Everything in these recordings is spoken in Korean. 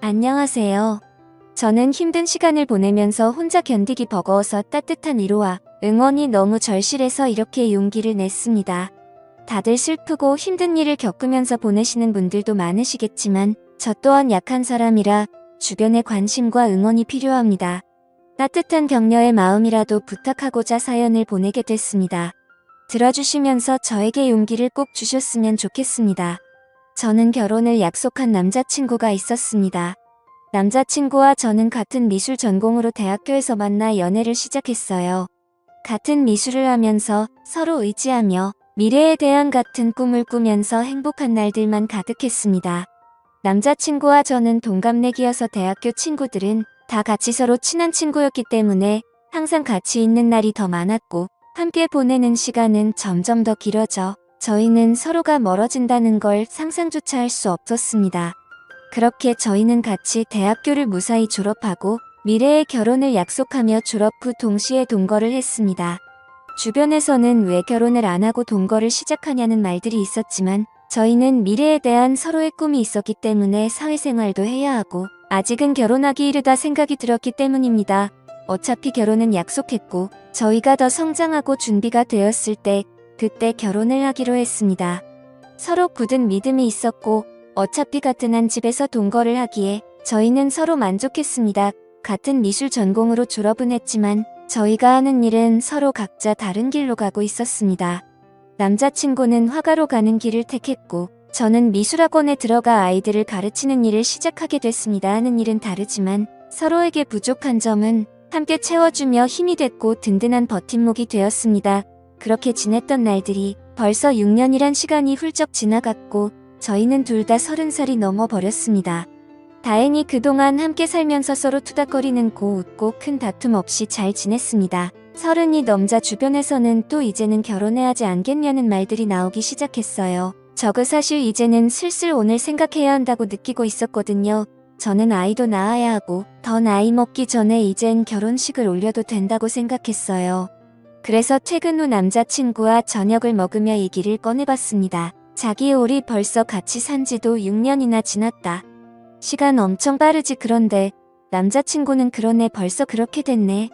안녕하세요. 저는 힘든 시간을 보내면서 혼자 견디기 버거워서 따뜻한 위로와 응원이 너무 절실해서 이렇게 용기를 냈습니다. 다들 슬프고 힘든 일을 겪으면서 보내시는 분들도 많으시겠지만 저 또한 약한 사람이라 주변의 관심과 응원이 필요합니다. 따뜻한 격려의 마음이라도 부탁하고자 사연을 보내게 됐습니다. 들어주시면서 저에게 용기를 꼭 주셨으면 좋겠습니다. 저는 결혼을 약속한 남자친구가 있었습니다. 남자친구와 저는 같은 미술 전공으로 대학교에서 만나 연애를 시작했어요. 같은 미술을 하면서 서로 의지하며 미래에 대한 같은 꿈을 꾸면서 행복한 날들만 가득했습니다. 남자친구와 저는 동갑내기여서 대학교 친구들은 다 같이 서로 친한 친구였기 때문에 항상 같이 있는 날이 더 많았고 함께 보내는 시간은 점점 더 길어져 저희는 서로가 멀어진다는 걸 상상조차 할 수 없었습니다. 그렇게 저희는 같이 대학교를 무사히 졸업하고 미래의 결혼을 약속하며 졸업 후 동시에 동거를 했습니다. 주변에서는 왜 결혼을 안 하고 동거를 시작하냐는 말들이 있었지만 저희는 미래에 대한 서로의 꿈이 있었기 때문에 사회생활도 해야 하고 아직은 결혼하기 이르다 생각이 들었기 때문입니다. 어차피 결혼은 약속했고 저희가 더 성장하고 준비가 되었을 때 그때 결혼을 하기로 했습니다. 서로 굳은 믿음이 있었고 어차피 같은 한 집에서 동거를 하기에 저희는 서로 만족했습니다. 같은 미술 전공으로 졸업은 했지만 저희가 하는 일은 서로 각자 다른 길로 가고 있었습니다. 남자친구는 화가로 가는 길을 택했고 저는 미술학원에 들어가 아이들을 가르치는 일을 시작하게 됐습니다. 하는 일은 다르지만 서로에게 부족한 점은 함께 채워주며 힘이 됐고 든든한 버팀목이 되었습니다. 그렇게 지냈던 날들이 벌써 6년이란 시간이 훌쩍 지나갔고 저희는 둘 다 30살이 넘어버렸습니다. 다행히 그동안 함께 살면서 서로 투닥거리는 고 웃고 큰 다툼 없이 잘 지냈습니다. 30이 넘자 주변에서는 또 이제는 결혼해야 하지 않겠냐는 말들이 나오기 시작했어요. 저그 사실 이제는 슬슬 오늘 생각해야 한다고 느끼고 있었거든요. 저는 아이도 낳아야 하고 더 나이 먹기 전에 이젠 결혼식을 올려도 된다고 생각했어요. 그래서 퇴근 후 남자친구와 저녁을 먹으며 얘기를 꺼내봤습니다. 자기 우리 벌써 같이 산 지도 6년이나 지났다. 시간 엄청 빠르지. 그런데 남자친구는 그러네, 벌써 그렇게 됐네.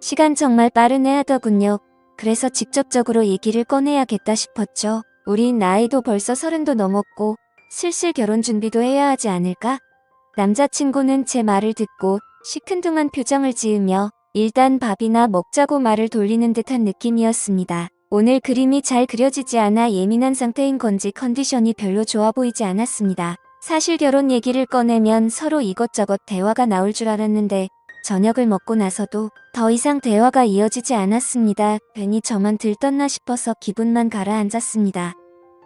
시간 정말 빠르네 하더군요. 그래서 직접적으로 얘기를 꺼내야겠다 싶었죠. 우린 나이도 벌써 30도 넘었고 슬슬 결혼 준비도 해야 하지 않을까? 남자친구는 제 말을 듣고 시큰둥한 표정을 지으며 일단 밥이나 먹자고 말을 돌리는 듯한 느낌이었습니다. 오늘 그림이 잘 그려지지 않아 예민한 상태인 건지 컨디션이 별로 좋아 보이지 않았습니다. 사실 결혼 얘기를 꺼내면 서로 이것저것 대화가 나올 줄 알았는데 저녁을 먹고 나서도 더 이상 대화가 이어지지 않았습니다. 괜히 저만 들떴나 싶어서 기분만 가라앉았습니다.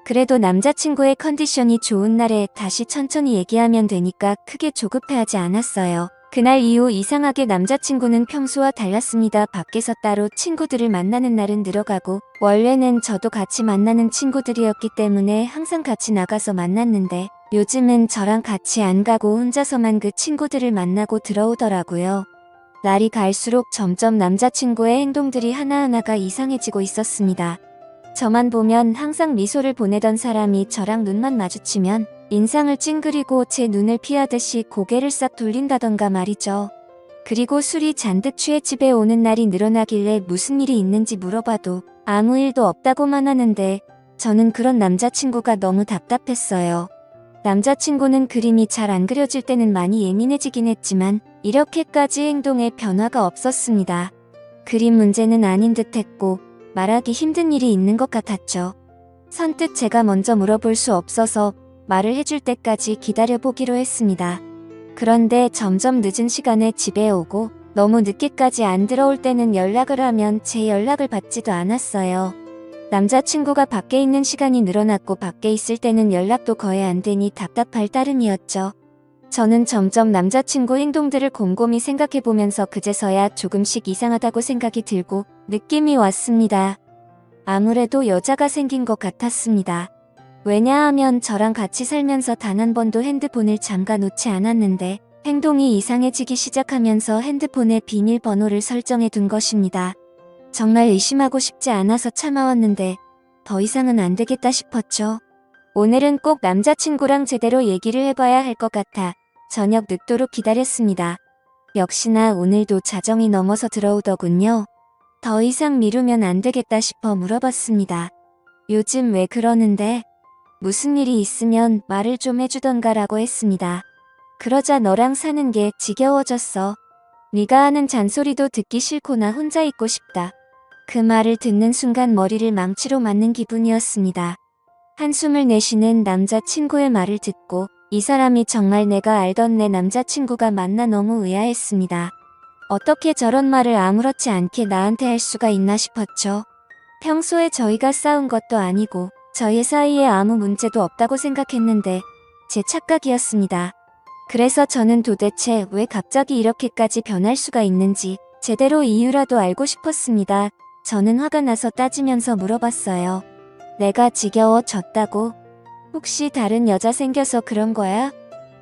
그래도 남자친구의 컨디션이 좋은 날에 다시 천천히 얘기하면 되니까 크게 조급해하지 않았어요. 그날 이후 이상하게 남자친구는 평소와 달랐습니다. 밖에서 따로 친구들을 만나는 날은 늘어가고 원래는 저도 같이 만나는 친구들이었기 때문에 항상 같이 나가서 만났는데 요즘은 저랑 같이 안 가고 혼자서만 그 친구들을 만나고 들어오더라고요. 날이 갈수록 점점 남자친구의 행동들이 하나하나가 이상해지고 있었습니다. 저만 보면 항상 미소를 보내던 사람이 저랑 눈만 마주치면 인상을 찡그리고 제 눈을 피하듯이 고개를 싹 돌린다던가 말이죠. 그리고 술이 잔뜩 취해 집에 오는 날이 늘어나길래 무슨 일이 있는지 물어봐도 아무 일도 없다고만 하는데 저는 그런 남자친구가 너무 답답했어요. 남자친구는 그림이 잘 안 그려질 때는 많이 예민해지긴 했지만 이렇게까지 행동에 변화가 없었습니다. 그림 문제는 아닌 듯 했고 말하기 힘든 일이 있는 것 같았죠. 선뜻 제가 먼저 물어볼 수 없어서 말을 해줄 때까지 기다려보기로 했습니다. 그런데 점점 늦은 시간에 집에 오고 너무 늦게까지 안 들어올 때는 연락을 하면 제 연락을 받지도 않았어요. 남자친구가 밖에 있는 시간이 늘어났고 밖에 있을 때는 연락도 거의 안 되니 답답할 따름이었죠. 저는 점점 남자친구 행동들을 곰곰이 생각해보면서 그제서야 조금씩 이상하다고 생각이 들고 느낌이 왔습니다. 아무래도 여자가 생긴 것 같았습니다. 왜냐하면 저랑 같이 살면서 단 한 번도 핸드폰을 잠가 놓지 않았는데 행동이 이상해지기 시작하면서 핸드폰에 비밀번호를 설정해 둔 것입니다. 정말 의심하고 싶지 않아서 참아왔는데 더 이상은 안 되겠다 싶었죠. 오늘은 꼭 남자친구랑 제대로 얘기를 해봐야 할 것 같아 저녁 늦도록 기다렸습니다. 역시나 오늘도 자정이 넘어서 들어오더군요. 더 이상 미루면 안 되겠다 싶어 물어봤습니다. 요즘 왜 그러는데? 무슨 일이 있으면 말을 좀 해주던가라고 했습니다. 그러자 너랑 사는 게 지겨워졌어. 네가 하는 잔소리도 듣기 싫고 나 혼자 있고 싶다. 그 말을 듣는 순간 머리를 망치로 맞는 기분이었습니다. 한숨을 내쉬는 남자친구의 말을 듣고 이 사람이 정말 내가 알던 내 남자친구가 맞나 너무 의아했습니다. 어떻게 저런 말을 아무렇지 않게 나한테 할 수가 있나 싶었죠. 평소에 저희가 싸운 것도 아니고 저희 사이에 아무 문제도 없다고 생각했는데 제 착각이었습니다. 그래서 저는 도대체 왜 갑자기 이렇게까지 변할 수가 있는지 제대로 이유라도 알고 싶었습니다. 저는 화가 나서 따지면서 물어봤어요. 내가 지겨워졌다고? 혹시 다른 여자 생겨서 그런 거야?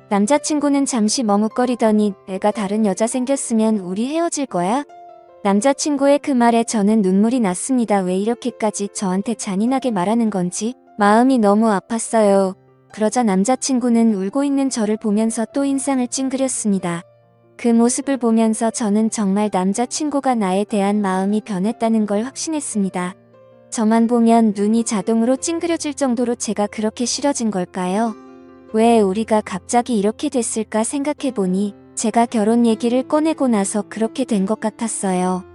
남자친구는 잠시 머뭇거리더니 내가 다른 여자 생겼으면 우리 헤어질 거야? 남자친구의 그 말에 저는 눈물이 났습니다. 왜 이렇게까지 저한테 잔인하게 말하는 건지 마음이 너무 아팠어요. 그러자 남자친구는 울고 있는 저를 보면서 또 인상을 찡그렸습니다. 그 모습을 보면서 저는 정말 남자친구가 나에 대한 마음이 변했다는 걸 확신했습니다. 저만 보면 눈이 자동으로 찡그려질 정도로 제가 그렇게 싫어진 걸까요? 왜 우리가 갑자기 이렇게 됐을까 생각해보니 제가 결혼 얘기를 꺼내고 나서 그렇게 된 것 같았어요.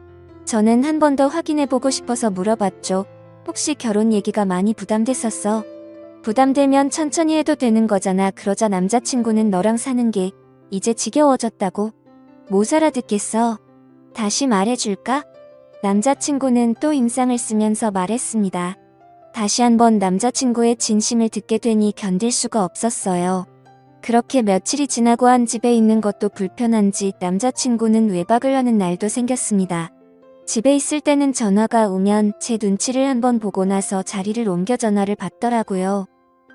저는 한 번 더 확인해보고 싶어서 물어봤죠. 혹시 결혼 얘기가 많이 부담됐었어? 부담되면 천천히 해도 되는 거잖아. 그러자 남자친구는 너랑 사는 게 이제 지겨워졌다고? 못 알아듣겠어. 다시 말해줄까? 남자친구는 또 인상을 쓰면서 말했습니다. 다시 한번 남자친구의 진심을 듣게 되니 견딜 수가 없었어요. 그렇게 며칠이 지나고 한 집에 있는 것도 불편한지 남자친구는 외박을 하는 날도 생겼습니다. 집에 있을 때는 전화가 오면 제 눈치를 한번 보고 나서 자리를 옮겨 전화를 받더라고요.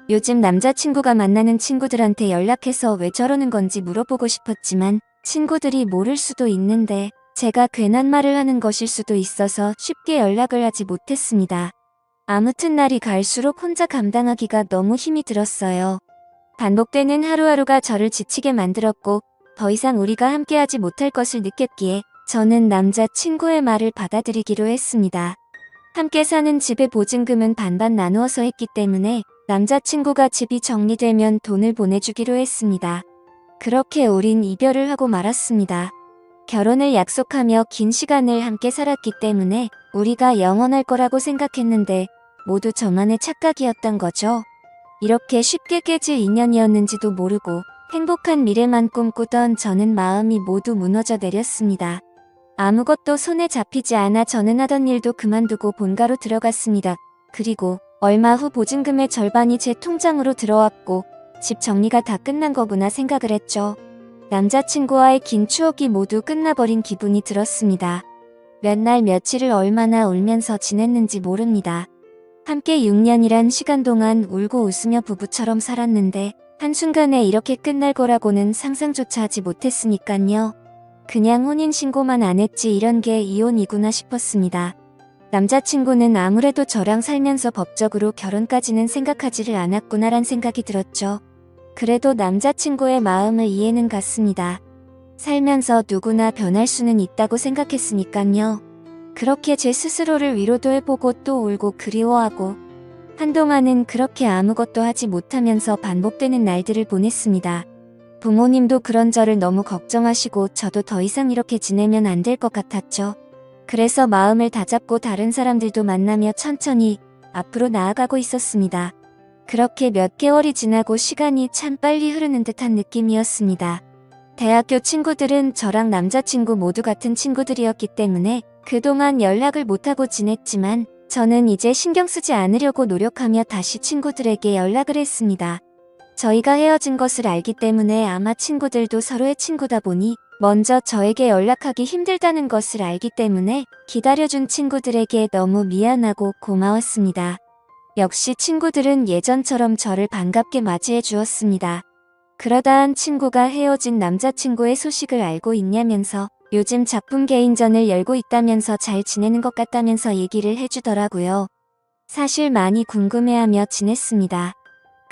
요즘 남자친구가 만나는 친구들한테 연락해서 왜 저러는 건지 물어보고 싶었지만 친구들이 모를 수도 있는데 제가 괜한 말을 하는 것일 수도 있어서 쉽게 연락을 하지 못했습니다. 아무튼 날이 갈수록 혼자 감당하기가 너무 힘이 들었어요. 반복되는 하루하루가 저를 지치게 만들었고 더 이상 우리가 함께하지 못할 것을 느꼈기에 저는 남자친구의 말을 받아들이기로 했습니다. 함께 사는 집의 보증금은 반반 나누어서 했기 때문에 남자친구가 집이 정리되면 돈을 보내주기로 했습니다. 그렇게 우린 이별을 하고 말았습니다. 결혼을 약속하며 긴 시간을 함께 살았기 때문에 우리가 영원할 거라고 생각했는데 모두 저만의 착각이었던 거죠. 이렇게 쉽게 깨질 인연이었는지도 모르고 행복한 미래만 꿈꾸던 저는 마음이 모두 무너져 내렸습니다. 아무것도 손에 잡히지 않아 저는 하던 일도 그만두고 본가로 들어갔습니다. 그리고 얼마 후 보증금의 절반이 제 통장으로 들어왔고 집 정리가 다 끝난 거구나 생각을 했죠. 남자친구와의 긴 추억이 모두 끝나버린 기분이 들었습니다. 몇 날 며칠을 얼마나 울면서 지냈는지 모릅니다. 함께 6년이란 시간 동안 울고 웃으며 부부처럼 살았는데 한순간에 이렇게 끝날 거라고는 상상조차 하지 못했으니깐요. 그냥 혼인신고만 안 했지 이런 게 이혼이구나 싶었습니다. 남자친구는 아무래도 저랑 살면서 법적으로 결혼까지는 생각하지를 않았구나란 생각이 들었죠. 그래도 남자친구의 마음을 이해는 갔습니다. 살면서 누구나 변할 수는 있다고 생각했으니깐요. 그렇게 제 스스로를 위로도 해보고 또 울고 그리워하고 한동안은 그렇게 아무것도 하지 못하면서 반복되는 날들을 보냈습니다. 부모님도 그런 저를 너무 걱정하시고 저도 더 이상 이렇게 지내면 안 될 것 같았죠. 그래서 마음을 다잡고 다른 사람들도 만나며 천천히 앞으로 나아가고 있었습니다. 그렇게 몇 개월이 지나고 시간이 참 빨리 흐르는 듯한 느낌이었습니다. 대학교 친구들은 저랑 남자친구 모두 같은 친구들이었기 때문에 그동안 연락을 못하고 지냈지만 저는 이제 신경 쓰지 않으려고 노력하며 다시 친구들에게 연락을 했습니다. 저희가 헤어진 것을 알기 때문에 아마 친구들도 서로의 친구다 보니 먼저 저에게 연락하기 힘들다는 것을 알기 때문에 기다려준 친구들에게 너무 미안하고 고마웠습니다. 역시 친구들은 예전처럼 저를 반갑게 맞이해 주었습니다. 그러다 한 친구가 헤어진 남자친구의 소식을 알고 있냐면서 요즘 작품 개인전을 열고 있다면서 잘 지내는 것 같다면서 얘기를 해주더라고요. 사실 많이 궁금해하며 지냈습니다.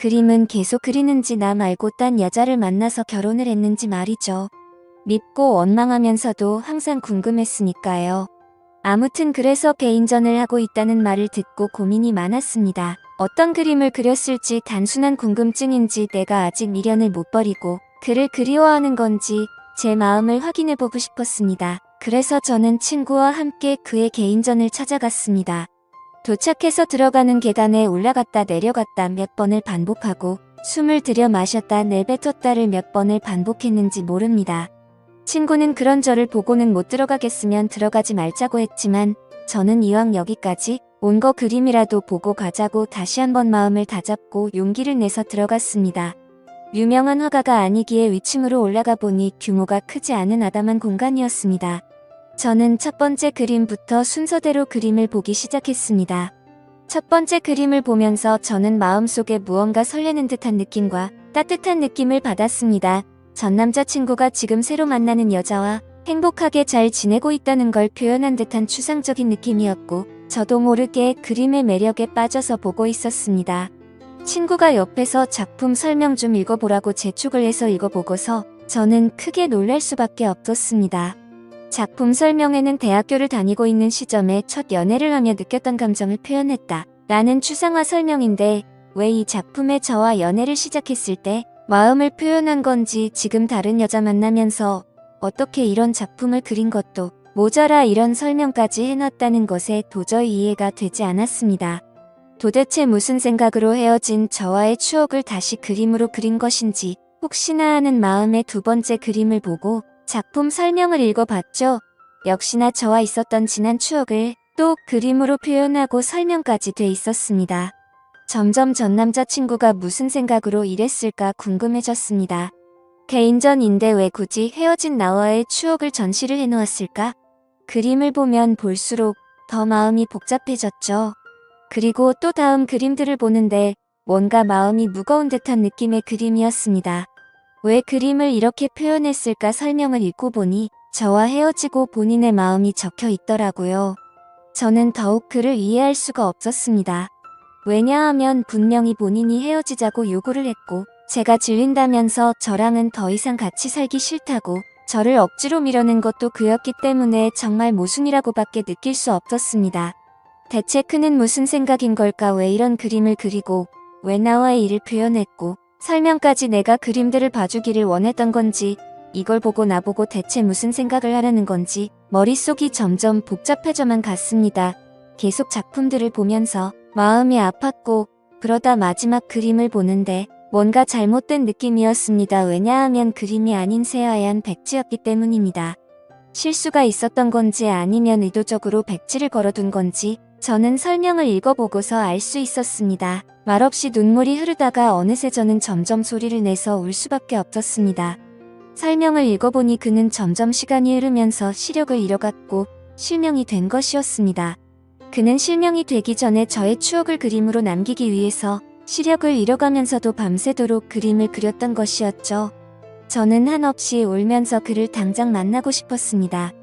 그림은 계속 그리는지 나 말고 딴 여자를 만나서 결혼을 했는지 말이죠. 밉고 원망하면서도 항상 궁금했으니까요. 아무튼 그래서 개인전을 하고 있다는 말을 듣고 고민이 많았습니다. 어떤 그림을 그렸을지 단순한 궁금증인지 내가 아직 미련을 못 버리고 그를 그리워하는 건지 제 마음을 확인해보고 싶었습니다. 그래서 저는 친구와 함께 그의 개인전을 찾아갔습니다. 도착해서 들어가는 계단에 올라갔다 내려갔다 몇 번을 반복하고 숨을 들여 마셨다 내뱉었다를 몇 번을 반복했는지 모릅니다. 친구는 그런 저를 보고는 못 들어가겠으면 들어가지 말자고 했지만 저는 이왕 여기까지 온 거 그림이라도 보고 가자고 다시 한번 마음을 다잡고 용기를 내서 들어갔습니다. 유명한 화가가 아니기에 위층으로 올라가 보니 규모가 크지 않은 아담한 공간이었습니다. 저는 첫 번째 그림부터 순서대로 그림을 보기 시작했습니다. 첫 번째 그림을 보면서 저는 마음속에 무언가 설레는 듯한 느낌과 따뜻한 느낌을 받았습니다. 전 남자친구가 지금 새로 만나는 여자와 행복하게 잘 지내고 있다는 걸 표현한 듯한 추상적인 느낌이었고 저도 모르게 그림의 매력에 빠져서 보고 있었습니다. 친구가 옆에서 작품 설명 좀 읽어보라고 재촉을 해서 읽어보고서 저는 크게 놀랄 수밖에 없었습니다. 작품 설명에는 대학교를 다니고 있는 시점에 첫 연애를 하며 느꼈던 감정을 표현했다 라는 추상화 설명인데 왜 이 작품에 저와 연애를 시작했을 때 마음을 표현한 건지 지금 다른 여자 만나면서 어떻게 이런 작품을 그린 것도 모자라 이런 설명까지 해놨다는 것에 도저히 이해가 되지 않았습니다. 도대체 무슨 생각으로 헤어진 저와의 추억을 다시 그림으로 그린 것인지 혹시나 하는 마음에 두 번째 그림을 보고 작품 설명을 읽어봤죠. 역시나 저와 있었던 지난 추억을 또 그림으로 표현하고 설명까지 돼 있었습니다. 점점 전 남자친구가 무슨 생각으로 이랬을까 궁금해졌습니다. 개인전인데 왜 굳이 헤어진 나와의 추억을 전시를 해놓았을까? 그림을 보면 볼수록 더 마음이 복잡해졌죠. 그리고 또 다음 그림들을 보는데 뭔가 마음이 무거운 듯한 느낌의 그림이었습니다. 왜 그림을 이렇게 표현했을까 설명을 읽고 보니 저와 헤어지고 본인의 마음이 적혀 있더라고요. 저는 더욱 그를 이해할 수가 없었습니다. 왜냐하면 분명히 본인이 헤어지자고 요구를 했고 제가 질린다면서 저랑은 더 이상 같이 살기 싫다고 저를 억지로 밀어낸 것도 그였기 때문에 정말 모순이라고밖에 느낄 수 없었습니다. 대체 그는 무슨 생각인 걸까? 왜 이런 그림을 그리고 왜 나와의 일을 표현했고 설명까지 내가 그림들을 봐주기를 원했던 건지 이걸 보고 나보고 대체 무슨 생각을 하려는 건지 머릿속이 점점 복잡해져만 갔습니다. 계속 작품들을 보면서 마음이 아팠고 그러다 마지막 그림을 보는데 뭔가 잘못된 느낌이었습니다. 왜냐하면 그림이 아닌 새하얀 백지였기 때문입니다. 실수가 있었던 건지 아니면 의도적으로 백지를 걸어둔 건지 저는 설명을 읽어보고서 알 수 있었습니다. 말없이 눈물이 흐르다가 어느새 저는 점점 소리를 내서 울 수밖에 없었습니다. 설명을 읽어보니 그는 점점 시간이 흐르면서 시력을 잃어갔고 실명이 된 것이었습니다. 그는 실명이 되기 전에 저의 추억을 그림으로 남기기 위해서 시력을 잃어가면서도 밤새도록 그림을 그렸던 것이었죠. 저는 한없이 울면서 그를 당장 만나고 싶었습니다.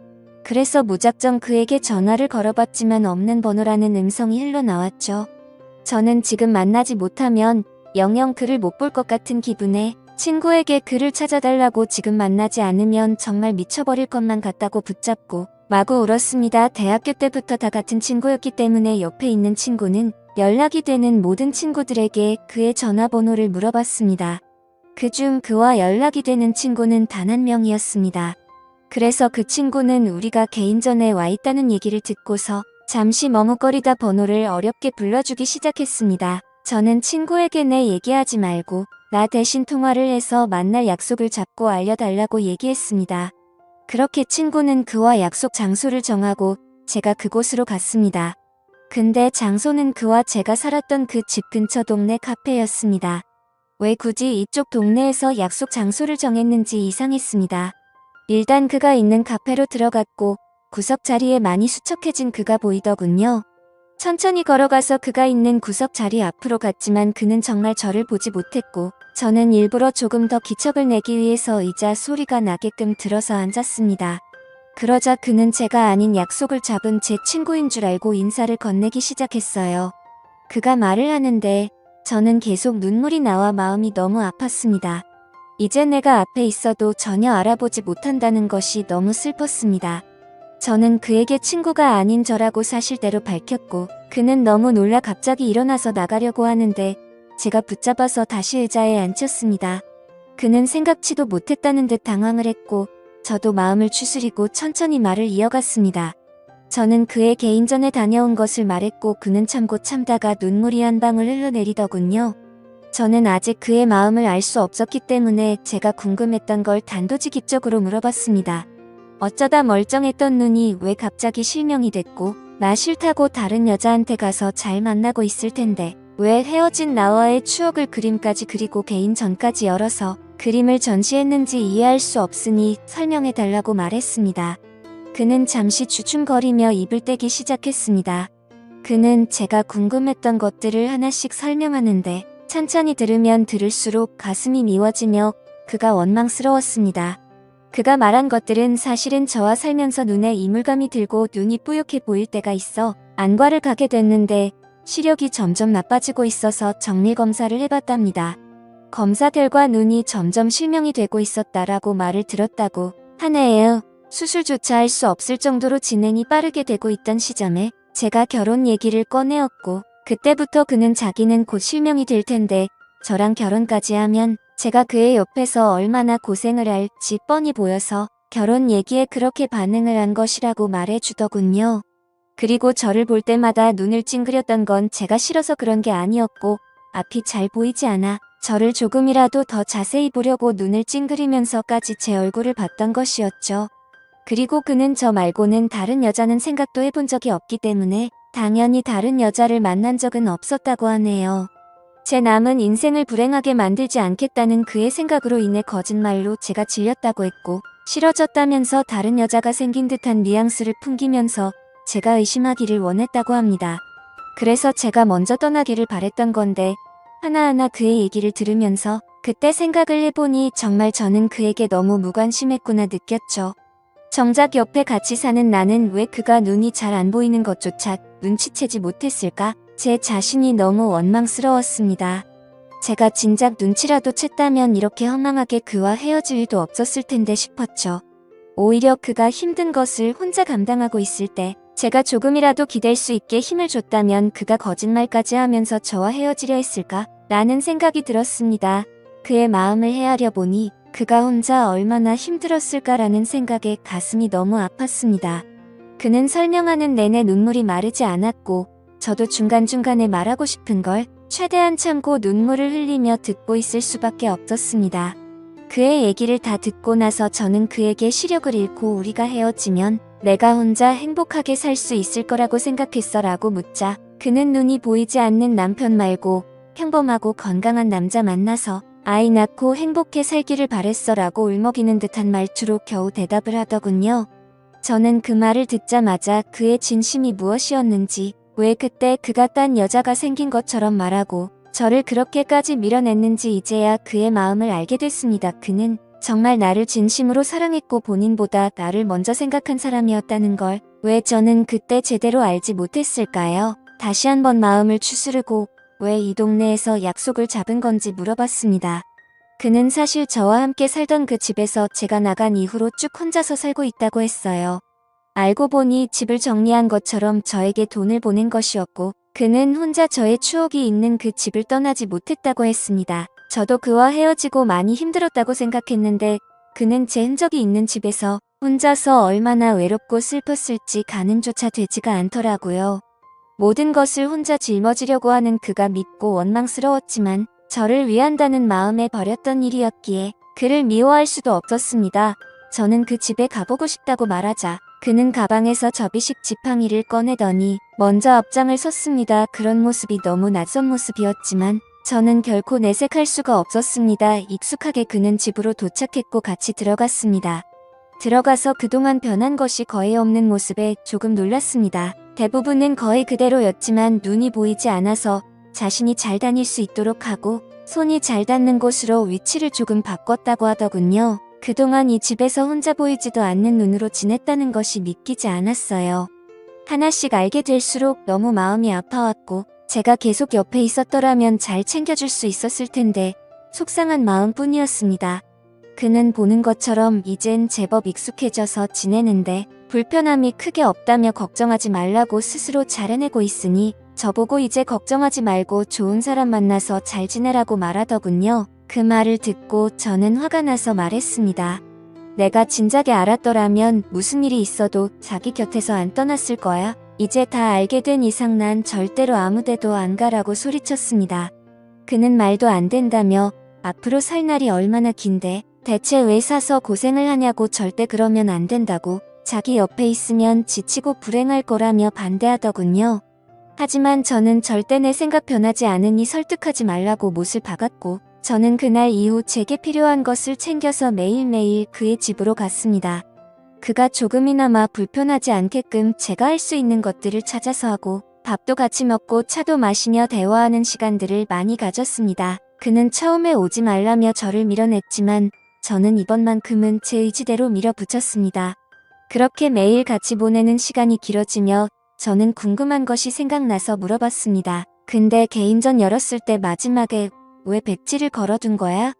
그래서 무작정 그에게 전화를 걸어봤지만 없는 번호라는 음성이 흘러나왔죠. 저는 지금 만나지 못하면 영영 그를 못 볼 것 같은 기분에 친구에게 그를 찾아달라고 지금 만나지 않으면 정말 미쳐버릴 것만 같다고 붙잡고 마구 울었습니다. 대학교 때부터 다 같은 친구였기 때문에 옆에 있는 친구는 연락이 되는 모든 친구들에게 그의 전화번호를 물어봤습니다. 그중 그와 연락이 되는 친구는 단 한 명이었습니다. 그래서 그 친구는 우리가 개인전에 와 있다는 얘기를 듣고서 잠시 머뭇거리다 번호를 어렵게 불러주기 시작했습니다. 저는 친구에게 내 얘기하지 말고 나 대신 통화를 해서 만날 약속을 잡고 알려달라고 얘기했습니다. 그렇게 친구는 그와 약속 장소를 정하고 제가 그곳으로 갔습니다. 근데 장소는 그와 제가 살았던 그 집 근처 동네 카페였습니다. 왜 굳이 이쪽 동네에서 약속 장소를 정했는지 이상했습니다. 일단 그가 있는 카페로 들어갔고 구석 자리에 많이 수척해진 그가 보이더군요. 천천히 걸어가서 그가 있는 구석 자리 앞으로 갔지만 그는 정말 저를 보지 못했고 저는 일부러 조금 더 기척을 내기 위해서 의자 소리가 나게끔 들어서 앉았습니다. 그러자 그는 제가 아닌 약속을 잡은 제 친구인 줄 알고 인사를 건네기 시작했어요. 그가 말을 하는데 저는 계속 눈물이 나와 마음이 너무 아팠습니다. 이제 내가 앞에 있어도 전혀 알아보지 못한다는 것이 너무 슬펐습니다. 저는 그에게 친구가 아닌 저라고 사실대로 밝혔고 그는 너무 놀라 갑자기 일어나서 나가려고 하는데 제가 붙잡아서 다시 의자에 앉혔습니다. 그는 생각지도 못했다는 듯 당황을 했고 저도 마음을 추스리고 천천히 말을 이어갔습니다. 저는 그의 개인전에 다녀온 것을 말했고 그는 참고 참다가 눈물이 한 방울 흘러내리더군요. 저는 아직 그의 마음을 알 수 없었기 때문에 제가 궁금했던 걸 단도직입적으로 물어봤습니다. 어쩌다 멀쩡했던 눈이 왜 갑자기 실명이 됐고 나 싫다고 다른 여자한테 가서 잘 만나고 있을 텐데 왜 헤어진 나와의 추억을 그림까지 그리고 개인전까지 열어서 그림을 전시했는지 이해할 수 없으니 설명해달라고 말했습니다. 그는 잠시 주춤거리며 입을 떼기 시작했습니다. 그는 제가 궁금했던 것들을 하나씩 설명하는데 천천히 들으면 들을수록 가슴이 미워지며 그가 원망스러웠습니다. 그가 말한 것들은 사실은 저와 살면서 눈에 이물감이 들고 눈이 뿌옇게 보일 때가 있어 안과를 가게 됐는데 시력이 점점 나빠지고 있어서 정밀검사를 해봤답니다. 검사 결과 눈이 점점 실명이 되고 있었다라고 말을 들었다고 하네요. 수술조차 할 수 없을 정도로 진행이 빠르게 되고 있던 시점에 제가 결혼 얘기를 꺼내었고 그때부터 그는 자기는 곧 실명이 될 텐데 저랑 결혼까지 하면 제가 그의 옆에서 얼마나 고생을 할지 뻔히 보여서 결혼 얘기에 그렇게 반응을 한 것이라고 말해주더군요. 그리고 저를 볼 때마다 눈을 찡그렸던 건 제가 싫어서 그런 게 아니었고 앞이 잘 보이지 않아 저를 조금이라도 더 자세히 보려고 눈을 찡그리면서까지 제 얼굴을 봤던 것이었죠. 그리고 그는 저 말고는 다른 여자는 생각도 해본 적이 없기 때문에 당연히 다른 여자를 만난 적은 없었다고 하네요. 제 남은 인생을 불행하게 만들지 않겠다는 그의 생각으로 인해 거짓말로 제가 질렸다고 했고 싫어졌다면서 다른 여자가 생긴 듯한 뉘앙스를 풍기면서 제가 의심하기를 원했다고 합니다. 그래서 제가 먼저 떠나기를 바랬던 건데 하나하나 그의 얘기를 들으면서 그때 생각을 해보니 정말 저는 그에게 너무 무관심했구나 느꼈죠. 정작 옆에 같이 사는 나는 왜 그가 눈이 잘 안 보이는 것조차 눈치채지 못했을까? 제 자신이 너무 원망스러웠습니다. 제가 진작 눈치라도 챘다면 이렇게 허망하게 그와 헤어질 일도 없었을 텐데 싶었죠. 오히려 그가 힘든 것을 혼자 감당하고 있을 때 제가 조금이라도 기댈 수 있게 힘을 줬다면 그가 거짓말까지 하면서 저와 헤어지려 했을까? 라는 생각이 들었습니다. 그의 마음을 헤아려 보니 그가 혼자 얼마나 힘들었을까라는 생각에 가슴이 너무 아팠습니다. 그는 설명하는 내내 눈물이 마르지 않았고 저도 중간중간에 말하고 싶은 걸 최대한 참고 눈물을 흘리며 듣고 있을 수밖에 없었습니다. 그의 얘기를 다 듣고 나서 저는 그에게 시력을 잃고 우리가 헤어지면 내가 혼자 행복하게 살 수 있을 거라고 생각했어 라고 묻자 그는 눈이 보이지 않는 남편 말고 평범하고 건강한 남자 만나서 아이 낳고 행복해 살기를 바랬어 라고 울먹이는 듯한 말투로 겨우 대답을 하더군요. 저는 그 말을 듣자마자 그의 진심이 무엇이었는지 왜 그때 그가 딴 여자가 생긴 것처럼 말하고 저를 그렇게까지 밀어냈는지 이제야 그의 마음을 알게 됐습니다. 그는 정말 나를 진심으로 사랑했고 본인보다 나를 먼저 생각한 사람이었다는 걸 왜 저는 그때 제대로 알지 못했을까요? 다시 한번 마음을 추스르고 왜 이 동네에서 약속을 잡은 건지 물어봤습니다. 그는 사실 저와 함께 살던 그 집에서 제가 나간 이후로 쭉 혼자서 살고 있다고 했어요. 알고 보니 집을 정리한 것처럼 저에게 돈을 보낸 것이었고 그는 혼자 저의 추억이 있는 그 집을 떠나지 못했다고 했습니다. 저도 그와 헤어지고 많이 힘들었다고 생각했는데 그는 제 흔적이 있는 집에서 혼자서 얼마나 외롭고 슬펐을지 가늠조차 되지가 않더라고요. 모든 것을 혼자 짊어지려고 하는 그가 믿고 원망스러웠지만 저를 위한다는 마음에 버렸던 일이었기에 그를 미워할 수도 없었습니다. 저는 그 집에 가보고 싶다고 말하자 그는 가방에서 접이식 지팡이를 꺼내더니 먼저 앞장을 섰습니다. 그런 모습이 너무 낯선 모습이었지만 저는 결코 내색할 수가 없었습니다. 익숙하게 그는 집으로 도착했고 같이 들어갔습니다. 들어가서 그동안 변한 것이 거의 없는 모습에 조금 놀랐습니다. 대부분은 거의 그대로였지만 눈이 보이지 않아서 자신이 잘 다닐 수 있도록 하고 손이 잘 닿는 곳으로 위치를 조금 바꿨다고 하더군요. 그동안 이 집에서 혼자 보이지도 않는 눈으로 지냈다는 것이 믿기지 않았어요. 하나씩 알게 될수록 너무 마음이 아파왔고 제가 계속 옆에 있었더라면 잘 챙겨줄 수 있었을 텐데 속상한 마음뿐이었습니다. 그는 보는 것처럼 이젠 제법 익숙해져서 지내는데 불편함이 크게 없다며 걱정하지 말라고 스스로 잘 해내고 있으니 저보고 이제 걱정하지 말고 좋은 사람 만나서 잘 지내라고 말하더군요. 그 말을 듣고 저는 화가 나서 말했습니다. 내가 진작에 알았더라면 무슨 일이 있어도 자기 곁에서 안 떠났을 거야. 이제 다 알게 된 이상 난 절대로 아무데도 안 가라고 소리쳤습니다. 그는 말도 안 된다며 앞으로 살 날이 얼마나 긴데 대체 왜 사서 고생을 하냐고 절대 그러면 안 된다고 자기 옆에 있으면 지치고 불행할 거라며 반대하더군요. 하지만 저는 절대 내 생각 변하지 않으니 설득하지 말라고 못을 박았고 저는 그날 이후 제게 필요한 것을 챙겨서 매일매일 그의 집으로 갔습니다. 그가 조금이나마 불편하지 않게끔 제가 할 수 있는 것들을 찾아서 하고 밥도 같이 먹고 차도 마시며 대화하는 시간들을 많이 가졌습니다. 그는 처음에 오지 말라며 저를 밀어냈지만 저는 이번만큼은 제 의지대로 밀어붙였습니다. 그렇게 매일 같이 보내는 시간이 길어지며 저는 궁금한 것이 생각나서 물어봤습니다. 근데 개인전 열었을 때 마지막에 왜 백지를 걸어둔 거야?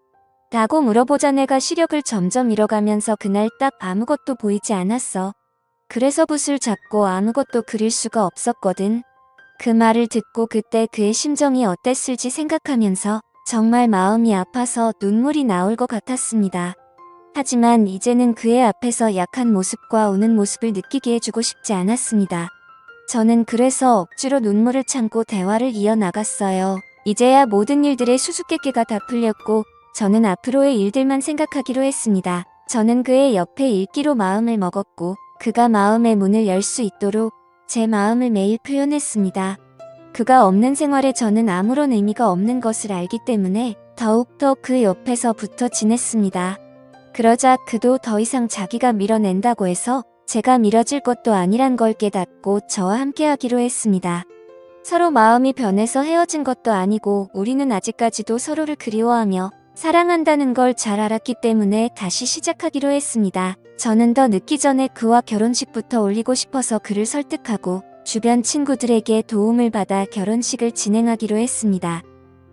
라고 물어보자 내가 시력을 점점 잃어가면서 그날 딱 아무것도 보이지 않았어. 그래서 붓을 잡고 아무것도 그릴 수가 없었거든. 그 말을 듣고 그때 그의 심정이 어땠을지 생각하면서 정말 마음이 아파서 눈물이 나올 것 같았습니다. 하지만 이제는 그의 앞에서 약한 모습과 우는 모습을 느끼게 해주고 싶지 않았습니다. 저는 그래서 억지로 눈물을 참고 대화를 이어나갔어요. 이제야 모든 일들의 수수께끼가 다 풀렸고 저는 앞으로의 일들만 생각하기로 했습니다. 저는 그의 옆에 읽기로 마음을 먹었고 그가 마음의 문을 열 수 있도록 제 마음을 매일 표현했습니다. 그가 없는 생활에 저는 아무런 의미가 없는 것을 알기 때문에 더욱더 그 옆에서 붙어 지냈습니다. 그러자 그도 더 이상 자기가 밀어낸다고 해서 제가 밀어질 것도 아니란 걸 깨닫고 저와 함께하기로 했습니다. 서로 마음이 변해서 헤어진 것도 아니고 우리는 아직까지도 서로를 그리워하며 사랑한다는 걸 잘 알았기 때문에 다시 시작하기로 했습니다. 저는 더 늦기 전에 그와 결혼식부터 올리고 싶어서 그를 설득하고 주변 친구들에게 도움을 받아 결혼식을 진행하기로 했습니다.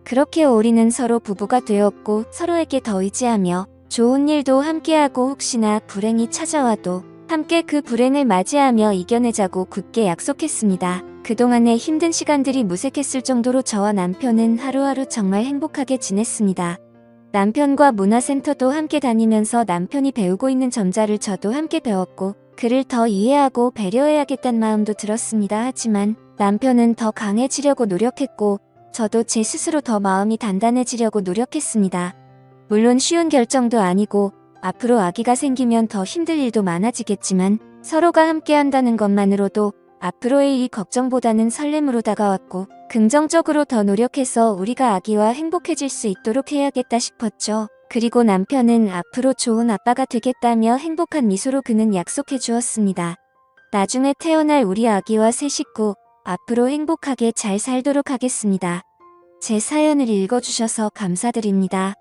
그렇게 우리는 서로 부부가 되었고 서로에게 더 의지하며 좋은 일도 함께하고 혹시나 불행이 찾아와도 함께 그 불행을 맞이하며 이겨내자고 굳게 약속했습니다. 그동안의 힘든 시간들이 무색했을 정도로 저와 남편은 하루하루 정말 행복하게 지냈습니다. 남편과 문화센터도 함께 다니면서 남편이 배우고 있는 점자를 저도 함께 배웠고 그를 더 이해하고 배려해야겠다는 마음도 들었습니다. 하지만 남편은 더 강해지려고 노력했고 저도 제 스스로 더 마음이 단단해지려고 노력했습니다. 물론 쉬운 결정도 아니고 앞으로 아기가 생기면 더 힘들 일도 많아지겠지만 서로가 함께한다는 것만으로도 앞으로의 이 걱정보다는 설렘으로 다가왔고 긍정적으로 더 노력해서 우리가 아기와 행복해질 수 있도록 해야겠다 싶었죠. 그리고 남편은 앞으로 좋은 아빠가 되겠다며 행복한 미소로 그는 약속해 주었습니다. 나중에 태어날 우리 아기와 새 식구 앞으로 행복하게 잘 살도록 하겠습니다. 제 사연을 읽어주셔서 감사드립니다.